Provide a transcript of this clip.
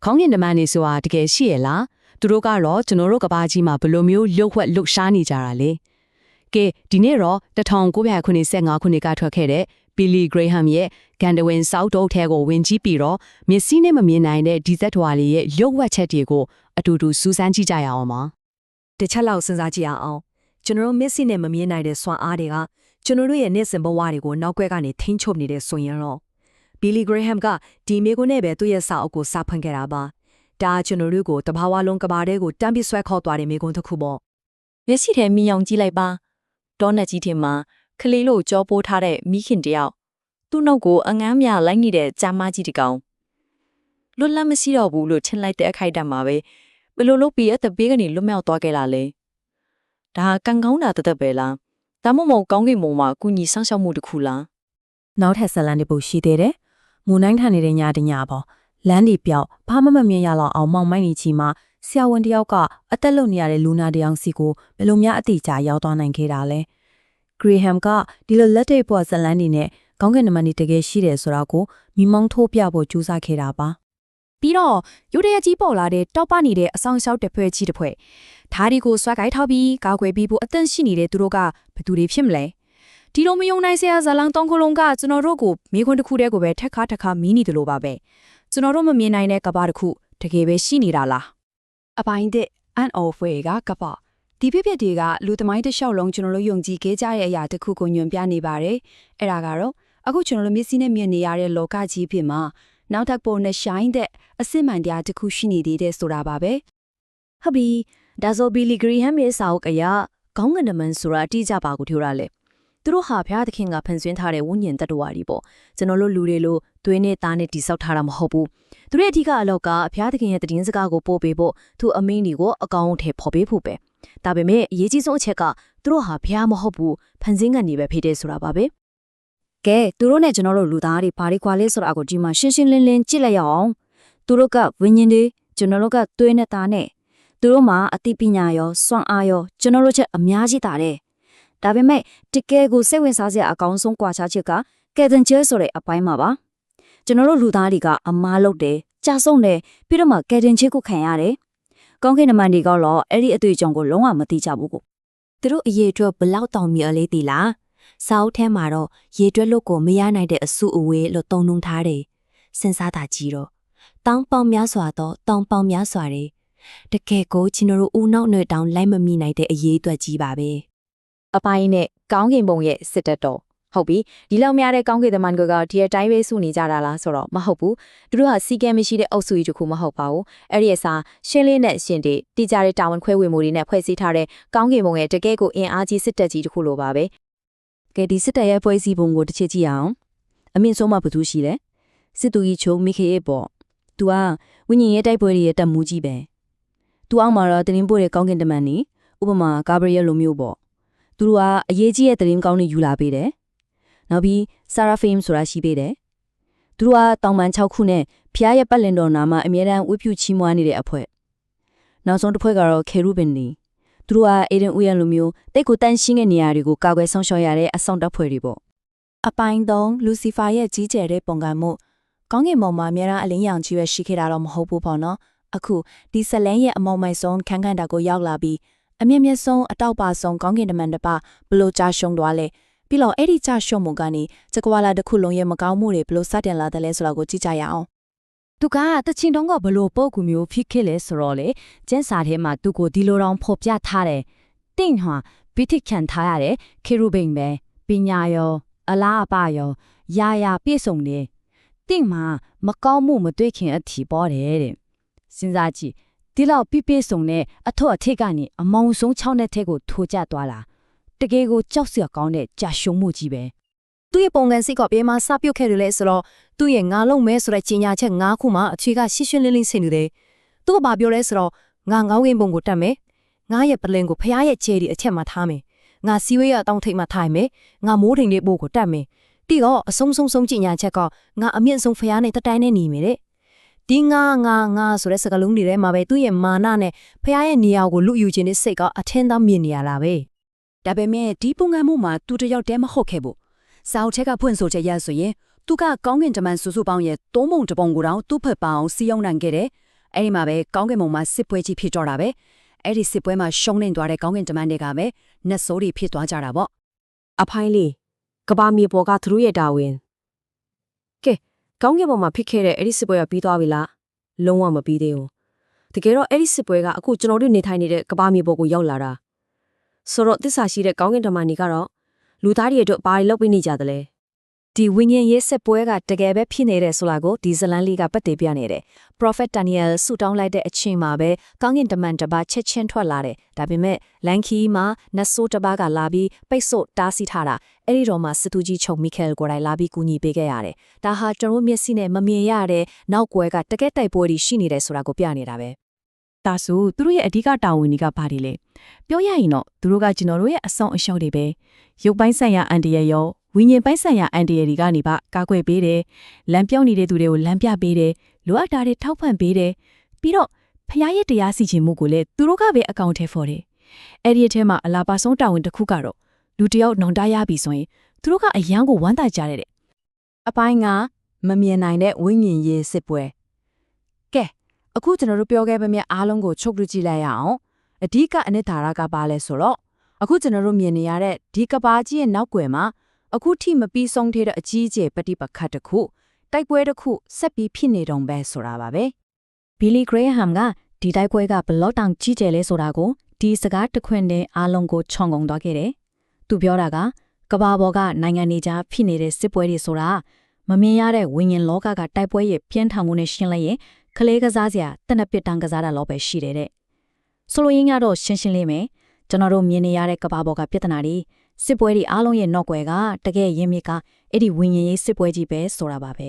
ခေါင်းငင်တမန်နေဆိုတာတကယ်ရှိရလားသူတို့ကတော့ကျွန်တော်တို့ကဘာကြီးမှာဘယ်လိုမျိုးလှုပ်ဝက်လှုပ်ရှားနေကြတာလဲကဲဒီနေ့တော့1995ခုနှစ်ကထွက်ခဲ့တဲ့ Billy Graham ရဲ့ Gandawin South တို့ထဲကိုဝင်ကြည့်ပြီးတော့မျက်စိနဲ့မမြင်နိုင်တဲ့ဒီဇက်ထွာလေးရဲ့လှုပ်ဝက်ချက်တွေကိုအတူတူစူးစမ်းကြည့်ကြရအောင်ပါတစ်ချက်လောက်စဉ်းစားကြည့်အောင်ကျွန်တော်မျက်စိနဲ့မမြင်နိုင်တဲ့စွမ်းအားတွေကကျွန်တော်တို့ရဲ့နေ့စဉ်ဘဝတွေကိုနောက်ွယ်ကနေထိန်းချုပ်နေတဲ့ဆိုရင်တော့ Billy Graham ကဒီမိကိုနဲ့ပဲသူ့ရဲ့စာအုပ်ကိုစာဖွင့်ခဲ့တာပါဒါကျွန်တော်တို့ကိုတဘာဝလုံးကဘာတဲ့ကိုတမ်းပစ်ဆွဲခေါ်သွားတဲ့မိကုန်းတစ်ခုပေါ့မျက်စိထဲမြင်အောင်ကြည့်လိုက်ပါဒေါနက်ကြီးထင်မှာခလေးလို့ကြောပိုးထားတဲ့မိခင်တယောက်သူ့နှုတ်ကိုအငန်းမြလိုက်နေတဲ့ကြာမကြီးတကောင်လွတ်လပ်မရှိတော့ဘူးလို့ထင်လိုက်တဲ့အခိုက်အတန့်မှာပဲဘယ်လိုလုပ်ပြီးအသက်ဘေးကနေလွတ်မြောက်သွားခဲ့လာလဲဒါကံကောင်းတာတသက်ပဲလားဒါမှမဟုတ်ကောင်းကင်ဘုံမှာကုညီဆောင်ရှောက်မှုတစ်ခုလားနောက်ထပ်ဇလန်တွေပို့ရှိသေးတယ်မူနိုင်ထန်နေတဲ့ညတညပေါ့လမ်းဒီပြောက်ဘာမှမမြင်ရလောက်အောင်မောင်မိုက်နေချီမှာဆရာဝန်တယောက်ကအသက်လုံနေရတဲ့လူနာတယောက်စီကိုဘယ်လိုများအတိအကျရောက်သွားနိုင်ခဲ့တာလဲဂရီဟမ်ကဒီလိုလက်ထိပ်ပေါ်ဇလန်တွေနဲ့ကောင်းကင်နမန်တွေတကယ်ရှိတယ်ဆိုတာကိုမိမောင်းထိုးပြဖို့ကြိုးစားခဲ့တာပါပြီးတော့ရုတ်တရက်ကြီးပေါ်လာတဲ့တောက်ပနေတဲ့အဆောင်ရှောက်တစ်ဖွဲ့ကြီးတစ်ဖွဲ့ဓာရီကိုဆွဲကိုက်ထောက်ပြီးကာကွယ်ပြီးဖို့အသင့်ရှိနေတဲ့သူတို့ကဘယ်သူတွေဖြစ်မလဲဒီလိုမယုံနိုင်စရာဇာလန်တောင်းခလုံးကကျွန်တော်တို့ကိုမိခွန်းတစ်ခုတည်းကိုပဲထက်ခါထက်ခါမီးနေတယ်လို့ပါပဲကျွန်တော်တို့မမြင်နိုင်တဲ့ကဘာတစ်ခုတကယ်ပဲရှိနေတာလားအပိုင်းတဲ့အန်အော်ဖွေကကဘာဒီပြပြတွေကလူသမိုင်းတစ်လျှောက်လုံးကျွန်တော်တို့ယုံကြည်ခဲ့ကြတဲ့အရာတစ်ခုကိုညွှန်ပြနေပါတယ်အဲ့ဒါကတော့အခုကျွန်တော်တို့မျက်စိနဲ့မြင်နေရတဲ့လောကကြီးဖြစ်မှာနောက်ထပ်ပေါ်နဲ့ရှိုင်းတဲ့အစစ်မှန်တရားတစ်ခုရှိနေသေးတယ်ဆိုတာပါပဲဟုတ်ပြီဒါဆိုဘီလီဂရီဟမ်ရဲ့စာအုပ်အရခေါင်းငင်နမန်ဆိုတာအတိအကျပါကိုပြောရလဲသူတို့ဟာဘုရားသခင်ကဖန်ဆင်းထားတဲ့ဝိညာဉ်တ attva တွေပေါ့ကျွန်တော်တို့လူတွေလိုသွေးနဲ့သားနဲ့တိဆောက်ထားတာမဟုတ်ဘူးသူရဲ့အဓိကအလောက်ကဘုရားသခင်ရဲ့တည်င်းစကားကိုပို့ပေးဖို့သူအမင်းတွေကိုအကောင့်ထဲဖော်ပေးဖို့ပဲဒါပေမဲ့အရေးကြီးဆုံးအချက်ကသူတို့ဟာဘုရားမဟုတ်ဘူးဖန်ဆင်းကနေပဲဖြစ်တယ်ဆိုတာပါပဲကဲသူတို့နဲ့ကျွန်တော်တို့လူသားတွေဘာတွေခွာလဲဆိုတာကိုဒီမှာရှင်းရှင်းလင်းလင်းကြည့်လိုက်ရအောင်သူတို့ကဝိညာဉ်တွေကျွန်တော်တို့ကသွေးနဲ့သားနဲ့သူတို့မှာအသိပညာရောစွမ်းအားရောကျွန်တော်တို့ချက်အများကြီးတာတယ်ဒါပေမဲ့တကယ်ကိုစိတ်ဝင်စားစရာအကောင်းဆုံးကွာခြားချက်ကကယ်တင်ချဲဆိုတဲ့အပိုင်းမှာပါကျွန်တော်တို့လူသားတွေကအမားလုပ်တယ်ကြာဆုံးတယ်ပြီးတော့မှကယ်တင်ချဲကိုခံရတယ်ကောင်းကင်နမန်တွေကတော့အဲ့ဒီအတွေ့အကြုံကိုလုံးဝမသိကြဘူးကိုသူတို့အရေးအတွက်ဘလောက်တောင်မြအလေးတီလားစာအုပ်ထဲမှာတော့ရေတွက်လို့ကိုမရနိုင်တဲ့အစုအဝေးလို့တုံ့နှုံထားတယ်စဉ်းစားတာကြီးတော့တောင်းပေါင်းများစွာတော့တောင်းပေါင်းများစွာတယ်တကယ်ကိုကျွန်တော်တို့ဦးနောက်နဲ့တောင်လိုက်မမိနိုင်တဲ့အရေးအတွက်ကြီးပါပဲအပိုင်းနဲ့ကောင်းကင်ဘုံရဲ့စစ်တပ်တော်ဟုတ်ပြီဒီလောက်များတဲ့ကောင်းကင်သမန်ကဒီအတိုင်းပဲစုနေကြတာလားဆိုတော့မဟုတ်ဘူးသူတို့ဟာစီကံမရှိတဲ့အုပ်စုကြီးတစ်ခုမဟုတ်ပါဘူးအဲ့ဒီအစားရှင်းလင်းတဲ့ရှင်တွေတိကျတဲ့တာဝန်ခွဲဝေမှုတွေနဲ့ဖွဲ့စည်းထားတဲ့ကောင်းကင်ဘုံရဲ့တကယ်ကိုအင်အားကြီးစစ်တပ်ကြီးတစ်ခုလိုပါပဲကဲဒီစစ်တပ်ရဲ့ဖွဲ့စည်းပုံကိုတစ်ချက်ကြည့်အောင်အမြင့်ဆုံးမှဘယ်သူရှိလဲစစ်သူကြီးချုံမိခေရဲ့ပေါ့သူကဝိညာဉ်ရဲ့တိုက်ပွဲတွေရဲ့တပ်မှုကြီးပဲသူအောက်မှာတော့တင်းပို့တဲ့ကောင်းကင်တမန်နေဥပမာဂါဘရီယယ်လိုမျိုးပေါ့သူတို့ကအရေးကြီးတဲ့သတင်းကောင်းတွေယူလာပေးတယ်နောက်ပြီးဆာရာဖိမ်ဆိုတာရှိပေးတယ်သူတို့ကတောင်ပန်6ခုနဲ့ဖျားရဲ့ပတ်လင်တော်နာမှာအမြဲတမ်းဝိဖြူချီးမွမ်းနေတဲ့အဖွဲ့နောက်ဆုံးတစ်ဖွဲ့ကတော့ခေရုဘင်နေသူတို့ကအေဒင်ဥယျာဉ်လိုမျိုးတိတ်ကိုတန့်ရှင်းတဲ့နေရာတွေကိုကာကွယ်ဆောင်ရှောက်ရတဲ့အဆောင်တပ်ဖွဲ့တွေပေါ့အပိုင်း3လူစီဖာရဲ့ကြီးကျယ်တဲ့ပုံကံမှုကောင်းကင်ဘုံမှာအများအားအလင်းရောင်ကြီးပဲရှိခဲ့တာတော့မဟုတ်ဘူးပေါ့နော်အခုဒီဇလန်ရဲ့အမောင်မိုက်ဆုံးခန်းခန်းတာကိုရောက်လာပြီးအမြင့်မြတ်ဆုံးအတောက်ပါဆုံးကောင်းကင်တမန်တပဘလို့ကြာရှုံသွားလဲပြီးတော့အဲ့ဒီကြာရှုံမှုကနေစကွာလာတစ်ခုလုံးရဲ့မကောင်းမှုတွေဘလို့စတင်လာတယ်လဲဆိုတာကိုကြည့်ကြရအောင်သူကတချင်တုံးကဘလို့ပုံကူမျိုးဖြစ်ခဲ့လဲဆိုတော့လေကျန်းစာထဲမှာသူကိုဒီလိုတောင်ဖော်ပြထားတယ်တင့်ဟာဘိတိခံထားရတယ်ခေရုဘိန်ပဲပညာရောအလားအပရောယာယာပြည့်စုံတယ်တင့်မှာမကောင်းမှုမတွေ့ခင်အထီပေါ်တယ်တဲ့စဉ်းစားကြည့်ဒီလောက်ပြည့်စုံတဲ့အထွတ်အထိပ်ကနေအမောင်ဆုံး6နှစ်ထဲကိုထိုးကျသွားတာတကယ်ကိုကြောက်စရာကောင်းတဲ့ကြာရှုံမှုကြီးပဲသူ့ရဲ့ပုံကန်စိတ်ကပြေးမှာစပြုတ်ခဲ့တယ်လဲဆိုတော့သူ့ရဲ့ငါလုံးမဲဆိုတဲ့ကြီးညာချက်9ခုမှအခြေကရှင်းရှင်းလင်းလင်းဆင်နေတယ်သူကဘာပြောလဲဆိုတော့ငါငောင်းကင်းပုံကိုတတ်မယ်ငါရဲ့ပလင်ကိုဖျားရဲ့ခြေဒီအချက်မှာထားမယ်ငါစီဝေးရတောင်းထိတ်မှာထိုင်မယ်ငါမိုးထိန်လေးပို့ကိုတတ်မယ်ပြီးတော့အဆုံးဆုံးကြီးညာချက်ကငါအမြင့်ဆုံးဖျားနဲ့တတိုင်းနဲ့နေမယ်တဲ့ဒီငါဆိုတဲ့စကားလုံးတွေထဲမှာပဲသူ့ရဲ့မာနနဲ့ဖျားရဲ့နေရာကိုလူယူခြင်းနဲ့စိတ်ကအထင်းသားမြင်နေရတာပဲဒါပေမဲ့ဒီပုံကံမှုမှာသူတယောက်တည်းမဟုတ်ခဲ့ဘူးစာအုပ်ထက်ကဖွင့်ဆိုချက်ရဆိုရင်သူကကောင်းကင်တမန်စုစုပေါင်းရဲ့3ပုံတပုံကိုတောင်သူ့ဖက်ပအောင်စီးအောင်နိုင်ခဲ့တယ် အဲ့ဒီမှာပဲကောင်းကင်ဘုံမှာစစ်ပွဲကြီးဖြစ်တော့တာပဲအဲ့ဒီစစ်ပွဲမှာရှုံးနေသွားတဲ့ကောင်းကင်တမန်တွေကပဲနတ်ဆိုးတွေဖြစ်သွားကြတာပေါ့ အဖိုင်းလေးကဘာမြေပေါ်ကသူတို့ရဲ့တာဝန်ကဲကောင်းကင်ပေါ်မှာဖြစ်ခဲ့တဲ့အဲ့ဒီစစ်ပွဲကပြီးသွားပြီလားလုံးဝမပြီးသေးဘူးတကယ်တော့အဲ့ဒီစစ်ပွဲကအခုကျွန်တော်တို့နေထိုင်နေတဲ့ကဘာမြေပေါ်ကိုရောက်လာတာဆိုတော့သစ္စာရှိတဲ့ကောင်းကင်တမန်တွေကတော့လူသားတွေအတွက်ဘာတွေလုပ်ပေးနေကြသလဲ ဒီဝိညာဉ်ရေးစစ်ပွဲကတကယ်ပဲဖြစ်နေတယ်ဆိုတာကိုဒီဇလန်လေးကပတ်တည်ပြနေတယ် Prophet Daniel ဆူတောင်းလိုက်တဲ့အချိန်မှာပဲကောင်းကင်တမန်တစ်ပါးချက်ချင်းထွက်လာတယ်ဒါပေမဲ့လန်ခီမှာနတ်ဆိုးတစ်ပါးကလာပြီးပိတ်ဆို့တားဆီးထားတာအဲ့ဒီတော့မှစစ်သူကြီးချုပ်မီခဲလ်ကိုယ်တိုင်လာပြီးကူညီပေးခဲ့ရတယ်ဒါဟာကျွန်တော်မျက်စိနဲ့မမြင်ရတဲ့နောက်ကွယ်ကတကက်တိုက်ပွဲတွေရှိနေတယ်ဆိုတာကိုပြနေတာပဲ ဒါဆိုသူတို့ရဲ့အဓိကတာဝန်တွေကဘာတွေလဲပြောရရင်တော့သူတို့ကကျွန်တော်တို့ရဲ့အဆောင်အရှောက်တွေပဲရုပ်ပိုင်းဆိုင်ရာအန်တရရောဝိညာဉ်ပိုင်းဆိုင်ရာအန်တရတွေကနေပါကာကွယ်ပေးတယ်လမ်းပြောင်းနေတဲ့သူတွေကိုလမ်းပြပေးတယ်လိုအပ်တာတွေထောက်ပံ့ပေးတယ်ပြီးတော့ဖျားရဲ့တရားစီရင်မှုကိုလည်းသူတို့ကပဲအကောင့်ထဲဖော်တယ်အဲ့ဒီအထဲမှာအလားပါဆုံးတာဝန်တစ်ခုကတော့လူတစ်ယောက်နောင်တရပြီဆိုရင်သူတို့ကအယံကိုဝမ်းသာကြတဲ့ အပိုင်းကမမြင်နိုင်တဲ့ဝိညာဉ်ရေးစစ်ပွဲကဲအခုကျွန်တော်တို့ပြောခဲ့ပေမဲ့အားလုံးကိုချုပ်လူကြည့်လိုက်ရအောင်အဓိကအနှစ်သာရကပါလဲဆိုတော့အခုကျွန်တော်တို့မြင်နေရတဲ့ဒီကဘာကြီးရဲ့နောက်ွယ်မှာအခုထိမပြီးဆုံးသေးတဲ့အကြီးအကျယ်ပဋိပက္ခတစ်ခုတိုက်ပွဲတစ်ခုဆက်ပြီးဖြစ်နေတုံပဲဆိုတာပါပဲ Billy Graham ကဒီတိုက်ပွဲကဘလောက်တောင်ကြီးကျယ်လဲဆိုတာကိုဒီစကားတစ်ခွန်းနဲ့အားလုံးကိုခြုံငုံသွားခဲ့တယ်သူပြောတာကကဘာပေါ်ကနိုင်ငံတွေကြားဖြစ်နေတဲ့စစ်ပွဲတွေဆိုတာမမြင်ရတဲ့ဝိညာဉ်လောကကတိုက်ပွဲရဲ့ပြင်းထန်မှုနဲ့ရှင်းလိုက်ရင်ကလေးကစားစရာတနက်ပစ်တန်းကစားတာလောက်ပဲရှိတယ်တဲ့ဆိုလိုရင်းကတော့ရှင်းရှင်းလေးပဲကျွန်တော်တို့မြင်နေရတဲ့ကဘာပေါ်ကပြဿနာတွေစစ်ပွဲတွေအားလုံးရဲ့နောက်ွယ်ကတကယ်ရင်းမြစ်ကအဲ့ဒီဝိညာဉ်ရေးစစ်ပွဲကြီးပဲဆိုတာပါပဲ